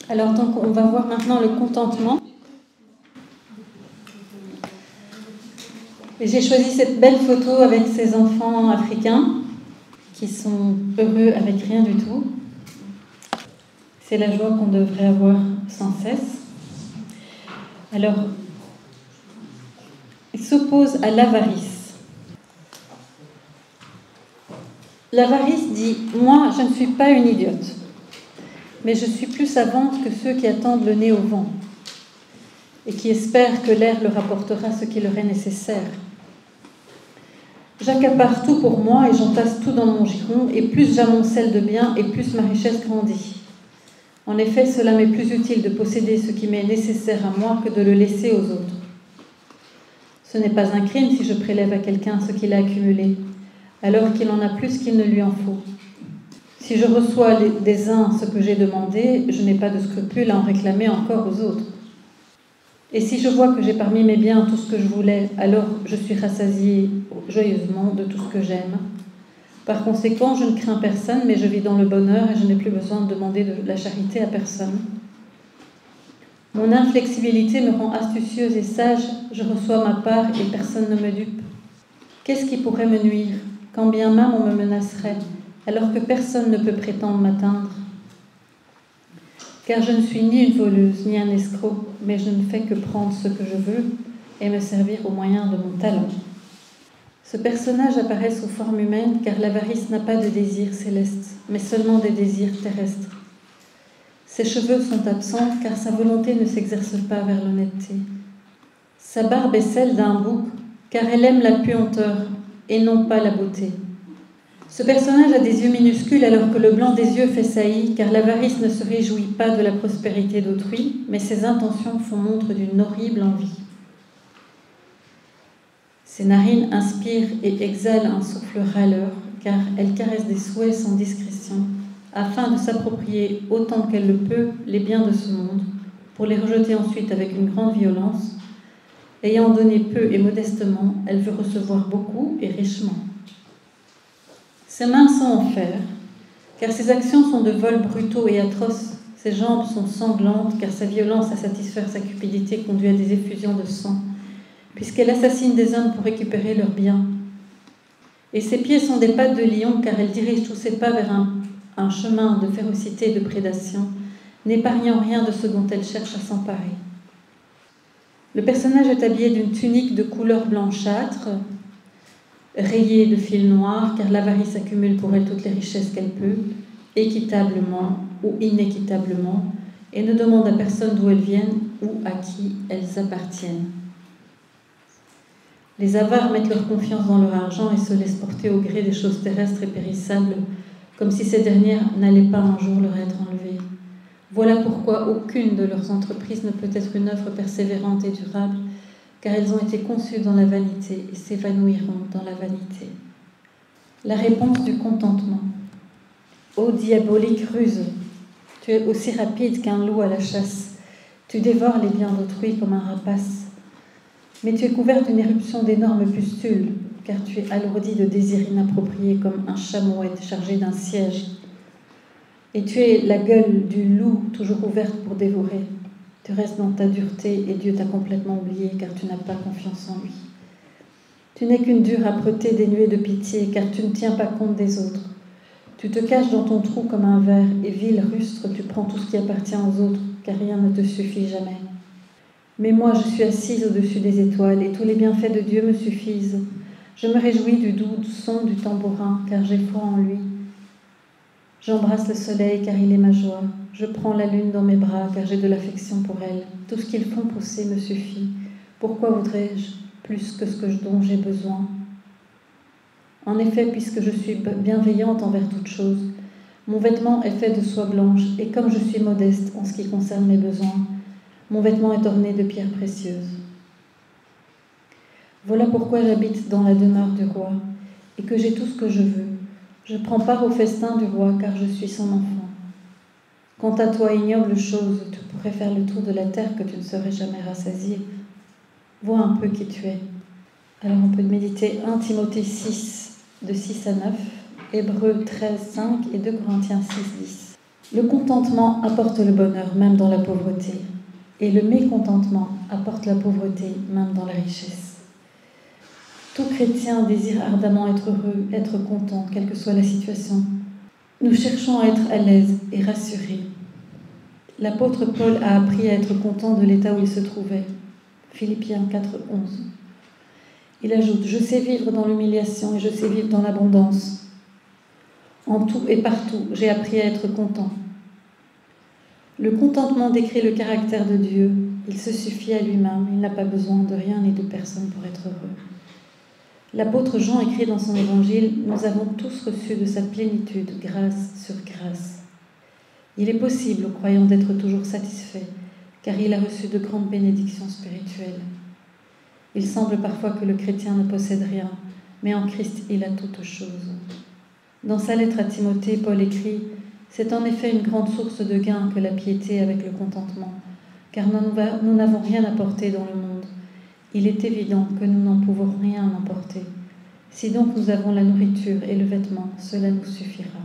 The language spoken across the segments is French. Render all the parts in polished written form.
Alors donc on va voir maintenant le contentement. Et j'ai choisi cette belle photo avec ces enfants africains qui sont heureux avec rien du tout. C'est la joie qu'on devrait avoir sans cesse. Alors, il s'oppose à l'avarice. L'avarice dit « Moi, je ne suis pas une idiote, mais je suis plus savante que ceux qui attendent le nez au vent et qui espèrent que l'air leur apportera ce qui leur est nécessaire. J'accapare tout pour moi et j'entasse tout dans mon giron, et plus j'amoncelle de biens, et plus ma richesse grandit. En effet, cela m'est plus utile de posséder ce qui m'est nécessaire à moi que de le laisser aux autres. Ce n'est pas un crime si je prélève à quelqu'un ce qu'il a accumulé, alors qu'il en a plus qu'il ne lui en faut. Si je reçois des uns ce que j'ai demandé, je n'ai pas de scrupule à en réclamer encore aux autres. Et si je vois que j'ai parmi mes biens tout ce que je voulais, alors je suis rassasiée joyeusement de tout ce que j'aime. Par conséquent, je ne crains personne, mais je vis dans le bonheur et je n'ai plus besoin de demander de la charité à personne. Mon inflexibilité me rend astucieuse et sage, je reçois ma part et personne ne me dupe. Qu'est-ce qui pourrait me nuire, quand bien même on me menacerait, alors que personne ne peut prétendre m'atteindre? Car je ne suis ni une voleuse, ni un escroc, mais je ne fais que prendre ce que je veux et me servir au moyen de mon talent. Ce personnage apparaît sous forme humaine car l'avarice n'a pas de désirs célestes, mais seulement des désirs terrestres. Ses cheveux sont absents car sa volonté ne s'exerce pas vers l'honnêteté. Sa barbe est celle d'un bouc car elle aime la puanteur et non pas la beauté. Ce personnage a des yeux minuscules alors que le blanc des yeux fait saillie car l'avarice ne se réjouit pas de la prospérité d'autrui, mais ses intentions font montre d'une horrible envie. Ses narines inspirent et exhalent un souffle râleur, car elle caresse des souhaits sans discrétion, afin de s'approprier autant qu'elle le peut les biens de ce monde, pour les rejeter ensuite avec une grande violence. Ayant donné peu et modestement, elle veut recevoir beaucoup et richement. Ses mains sont en fer, car ses actions sont de vols brutaux et atroces. Ses jambes sont sanglantes, car sa violence à satisfaire sa cupidité conduit à des effusions de sang, puisqu'elle assassine des hommes pour récupérer leurs biens. Et ses pieds sont des pattes de lion, car elle dirige tous ses pas vers un chemin de férocité et de prédation, n'épargnant rien de ce dont elle cherche à s'emparer. Le personnage est habillé d'une tunique de couleur blanchâtre, rayée de fils noirs, car l'avarice accumule pour elle toutes les richesses qu'elle peut, équitablement ou inéquitablement, et ne demande à personne d'où elles viennent ou à qui elles appartiennent. Les avares mettent leur confiance dans leur argent et se laissent porter au gré des choses terrestres et périssables, comme si ces dernières n'allaient pas un jour leur être enlevées. Voilà pourquoi aucune de leurs entreprises ne peut être une œuvre persévérante et durable, car elles ont été conçues dans la vanité et s'évanouiront dans la vanité. La réponse du contentement. Ô diabolique ruse, tu es aussi rapide qu'un loup à la chasse, tu dévores les biens d'autrui comme un rapace. Mais tu es couverte d'une éruption d'énormes pustules, car tu es alourdi de désirs inappropriés comme un chameau chargé d'un siège. Et tu es la gueule du loup toujours ouverte pour dévorer. Tu restes dans ta dureté et Dieu t'a complètement oublié car tu n'as pas confiance en lui. Tu n'es qu'une dure âpreté dénuée de pitié car tu ne tiens pas compte des autres. Tu te caches dans ton trou comme un ver et vil rustre, tu prends tout ce qui appartient aux autres car rien ne te suffit jamais. Mais moi, je suis assise au-dessus des étoiles et tous les bienfaits de Dieu me suffisent. Je me réjouis du doux son du tambourin, car j'ai foi en lui. J'embrasse le soleil, car il est ma joie. Je prends la lune dans mes bras, car j'ai de l'affection pour elle. Tout ce qu'ils font pousser me suffit. Pourquoi voudrais-je plus que ce dont j'ai besoin? En effet, puisque je suis bienveillante envers toute chose, mon vêtement est fait de soie blanche, et comme je suis modeste en ce qui concerne mes besoins, mon vêtement est orné de pierres précieuses. Voilà pourquoi j'habite dans la demeure du roi et que j'ai tout ce que je veux. Je prends part au festin du roi car je suis son enfant. Quant à toi, ignoble chose, tu pourrais faire le tour de la terre que tu ne serais jamais rassasié. Vois un peu qui tu es. Alors on peut méditer 1 Timothée 6, de 6 à 9, Hébreux 13, 5 et 2 Corinthiens 6, 10. Le contentement apporte le bonheur même dans la pauvreté, et le mécontentement apporte la pauvreté même dans la richesse. Tout chrétien désire ardemment être heureux, être content, quelle que soit la situation. Nous cherchons à être à l'aise et rassurés. L'apôtre Paul a appris à être content de l'état où il se trouvait. Philippiens 4, 11. Il ajoute « Je sais vivre dans l'humiliation et je sais vivre dans l'abondance. En tout et partout, j'ai appris à être content. » Le contentement décrit le caractère de Dieu. Il se suffit à lui-même, il n'a pas besoin de rien ni de personne pour être heureux. L'apôtre Jean écrit dans son évangile « Nous avons tous reçu de sa plénitude, grâce sur grâce. » Il est possible aux croyants d'être toujours satisfaits, car il a reçu de grandes bénédictions spirituelles. Il semble parfois que le chrétien ne possède rien, mais en Christ il a toutes choses. Dans sa lettre à Timothée, Paul écrit « C'est en effet une grande source de gain que la piété avec le contentement, car nous n'avons rien apporté dans le monde. Il est évident que nous n'en pouvons rien emporter. Si donc nous avons la nourriture et le vêtement, cela nous suffira. »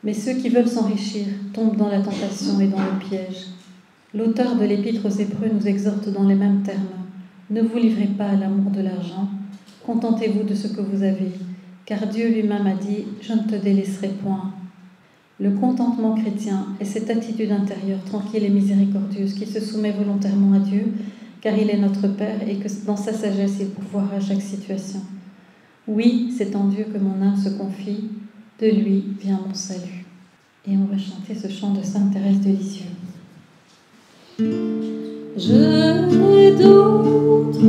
Mais ceux qui veulent s'enrichir tombent dans la tentation et dans le piège. L'auteur de l'Épître aux Hébreux nous exhorte dans les mêmes termes. Ne vous livrez pas à l'amour de l'argent, contentez-vous de ce que vous avez, car Dieu lui-même a dit « Je ne te délaisserai point ». Le contentement chrétien est cette attitude intérieure tranquille et miséricordieuse qui se soumet volontairement à Dieu, car il est notre Père et que dans sa sagesse il pourvoira à chaque situation. Oui, c'est en Dieu que mon âme se confie, de lui vient mon salut. Et on va chanter ce chant de Sainte Thérèse de Lisieux. Je n'ai d'autre